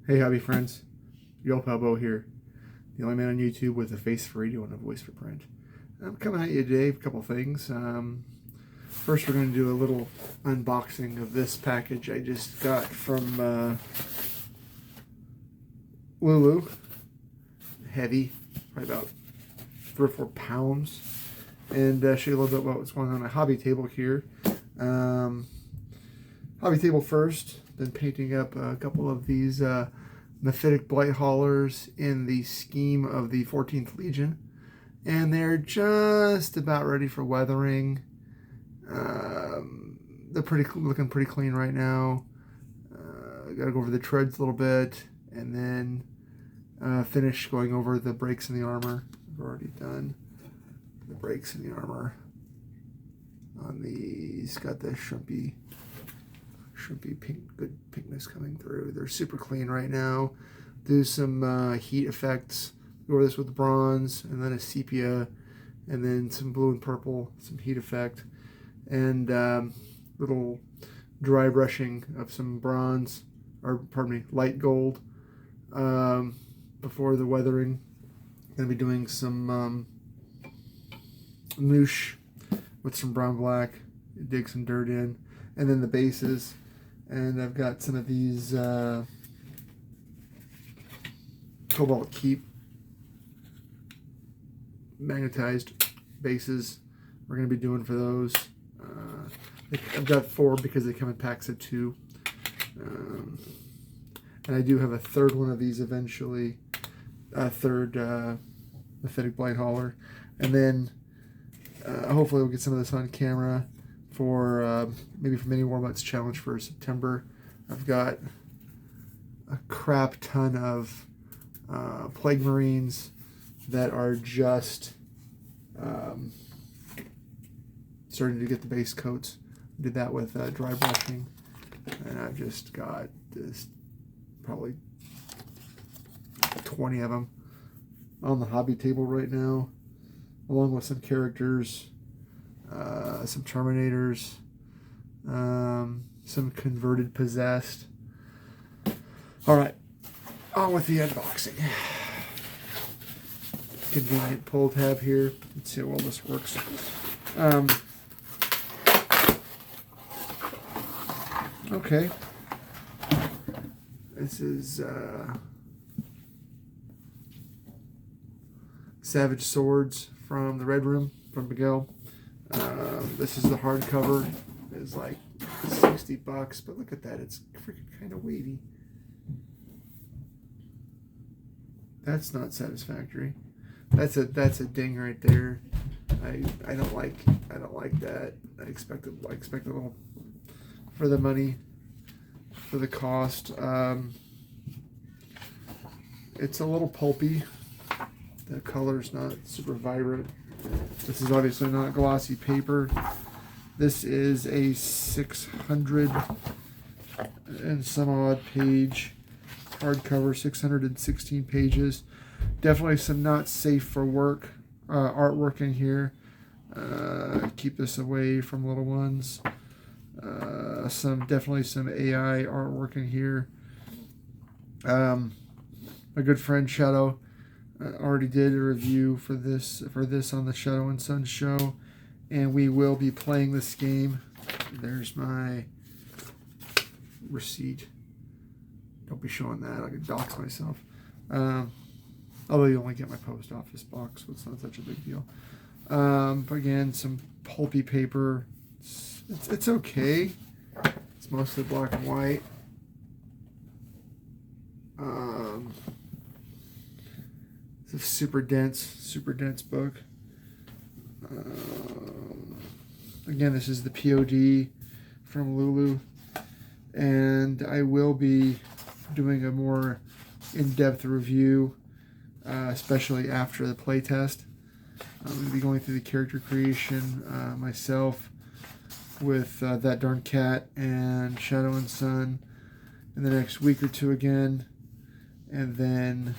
Hey hobby friends, your old pal Bo here, the only man on YouTube with a face for radio and a voice for print. I'm coming at you today with a couple things. First we're going to do a little unboxing of this package I just got from Lulu. Heavy, probably about 3 or 4 pounds. And show you a little bit about what's going on my hobby table here. Hobby table first, been painting up a couple of these Mephitic Blight Haulers in the scheme of the 14th Legion, and they're just about ready for weathering. They're looking pretty clean right now. Gotta go over the treads a little bit, and then finish going over the breaks in the armor. I've already done the breaks in the armor on these. Got the shrimpy pink, good pinkness coming through. They're super clean right now. Do some heat effects. Go over this with bronze, and then a sepia, and then some blue and purple, some heat effect, and little dry brushing of some bronze, or pardon me, light gold before the weathering. Gonna be doing some moosh with some brown black, dig some dirt in, and then the bases. And I've got some of these Cobalt Keep magnetized bases we're going to be doing for those. I've got 4 because they come in packs of 2. And I do have a third one of these eventually, a third Mephitic Blight Hauler. And then hopefully we'll get some of this on camera for maybe for Mini Warbucks Challenge for September. I've got a crap ton of Plague Marines that are just starting to get the base coats. Did that with dry brushing, and I've just got this probably 20 of them on the hobby table right now, along with some characters, some Terminators, some converted possessed. All right, on with the unboxing. Convenient pull tab here. Let's see how well this works. Okay, this is Savage Swords from the Red Room from Miguel. This is the hardcover. It's like $60, but look at that. It's freaking kind of weighty. That's not satisfactory. That's a ding right there. I don't like that. I expect a little for the money, for the cost. It's a little pulpy. The color's not super vibrant. This is obviously not glossy paper. This is a 600 and some odd page hardcover, 616 pages. Definitely some not safe for work artwork in here. Keep this away from little ones. Definitely some AI artwork in here. My good friend Shadow already did a review for this on the Shadow and Sun show, and we will be playing this game. There's my receipt. Don't be showing that. I can dox myself. Although you only get my post office box, so it's not such a big deal. But again, some pulpy paper. It's okay. It's mostly black and white. It's a super dense book. Again, this is the POD from Lulu, and I will be doing a more in-depth review, especially after the playtest. I'm going to be going through the character creation myself with That Darn Cat and Shadow and Sun in the next week or 2 again, and then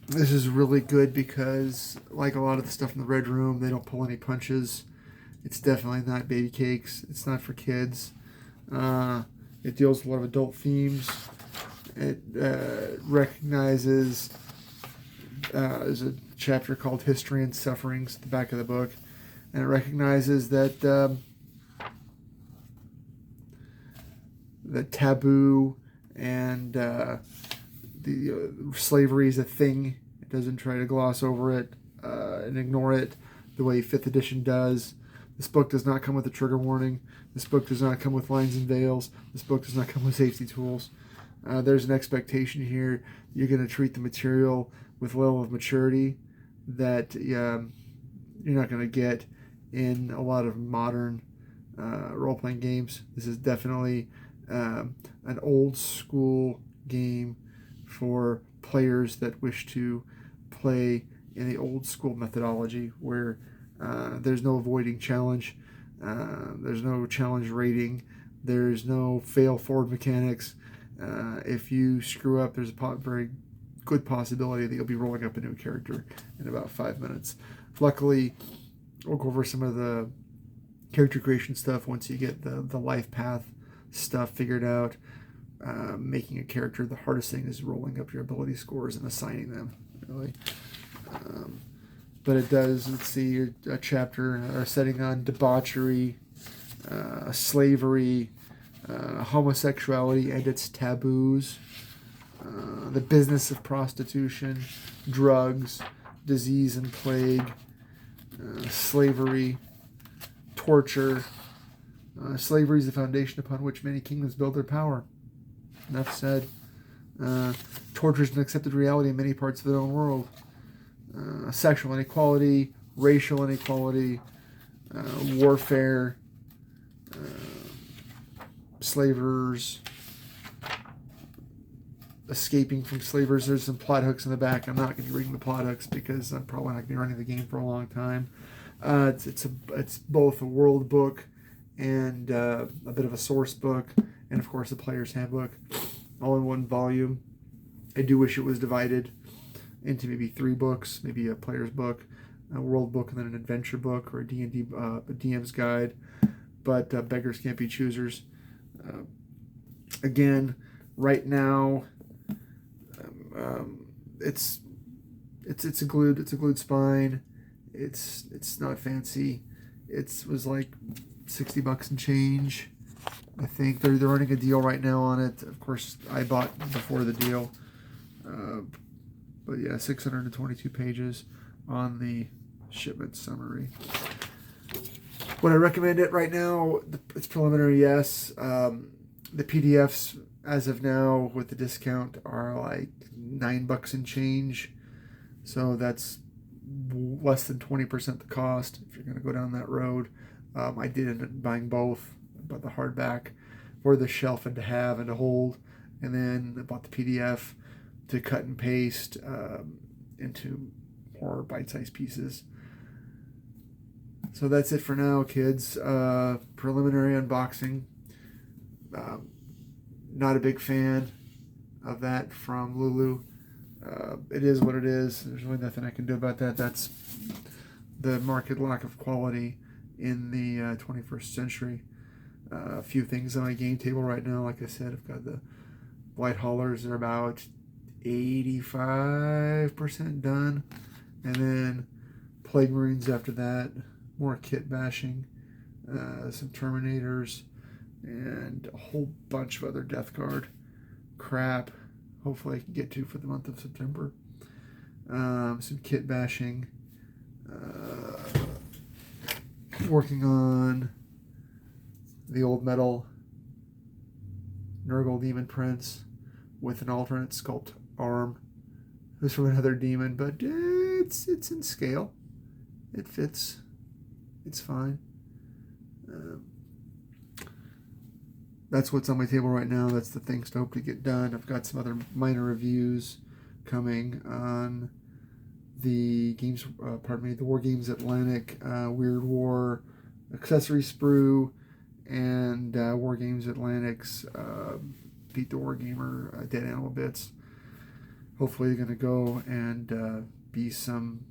this is really good because, like a lot of the stuff in the Red Room, they don't pull any punches. It's definitely not baby cakes. It's not for kids. It deals with a lot of adult themes. It recognizes, there's a chapter called History and Sufferings at the back of the book, and it recognizes that the taboo and slavery is a thing. It doesn't try to gloss over it and ignore it the way 5th edition does. This book does not come with a trigger warning. This book does not come with lines and veils. This book does not come with safety tools. There's an expectation here. You're going to treat the material with a level of maturity that you're not going to get in a lot of modern role-playing games. This is definitely an old school game for players that wish to play in the old school methodology where there's no avoiding challenge, there's no challenge rating, there's no fail forward mechanics. If you screw up, there's a very good possibility that you'll be rolling up a new character in about 5 minutes. Luckily, we'll go over some of the character creation stuff once you get the life path stuff figured out. Making a character, the hardest thing is rolling up your ability scores and assigning them, really. But it does, let's see, a chapter or setting on debauchery, slavery, homosexuality and its taboos, the business of prostitution, drugs, disease and plague, slavery, torture. Slavery is the foundation upon which many kingdoms build their power. Enough said. Torture is an accepted reality in many parts of the known world. Sexual inequality, racial inequality, warfare, slavers, escaping from slavers. There's some plot hooks in the back. I'm not going to be reading the plot hooks because I'm probably not going to be running the game for a long time. It's both a world book and a bit of a source book, and of course a player's handbook, all in one volume. I do wish it was divided into maybe 3 books, maybe a player's book, a world book, and then an adventure book, or a D&D a DM's guide. But beggars can't be choosers. Again, right now, it's a glued spine. It's not fancy. It was like $60 and change. I think they're running a deal right now on it. Of course, I bought before the deal. But yeah, 622 pages on the shipment summary. Would I recommend it right now? It's preliminary, yes. The PDFs, as of now, with the discount, are like $9 and change. So that's less than 20% the cost if you're going to go down that road. I did end up buying both. I bought the hardback for the shelf and to have and to hold, and then I bought the PDF to cut and paste into more bite-sized pieces. So that's it for now, kids. Preliminary unboxing. Not a big fan of that from Lulu. It is what it is. There's really nothing I can do about that. That's the market lack of quality in the 21st century. A few things on my game table right now. Like I said, I've got the Blight Haulers. They're about 85% done. And then Plague Marines after that. More kit bashing. Some Terminators. And a whole bunch of other Death Guard crap. Hopefully I can get to for the month of September. Some kit bashing. Working on the old metal Nurgle Demon Prince with an alternate sculpt arm. This from another demon, but it's in scale. It fits. It's fine. That's what's on my table right now. That's the things to hope to get done. I've got some other minor reviews coming on the games, the War Games Atlantic, Weird War, Accessory Sprue, and War Games Atlantic's Beat the Wargamer, Dead Animal Bits. Hopefully they're going to go and be some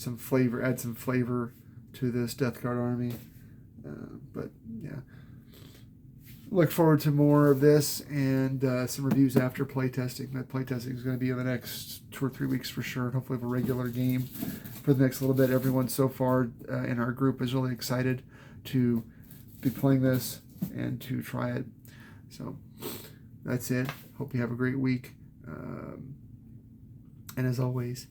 some flavor, add some flavor to this Death Guard army. But yeah, look forward to more of this and some reviews after playtesting. That playtesting is going to be in the next 2 or 3 weeks for sure. And hopefully have a regular game for the next little bit. Everyone so far in our group is really excited to be playing this and to try it. So that's it. Hope you have a great week. And as always,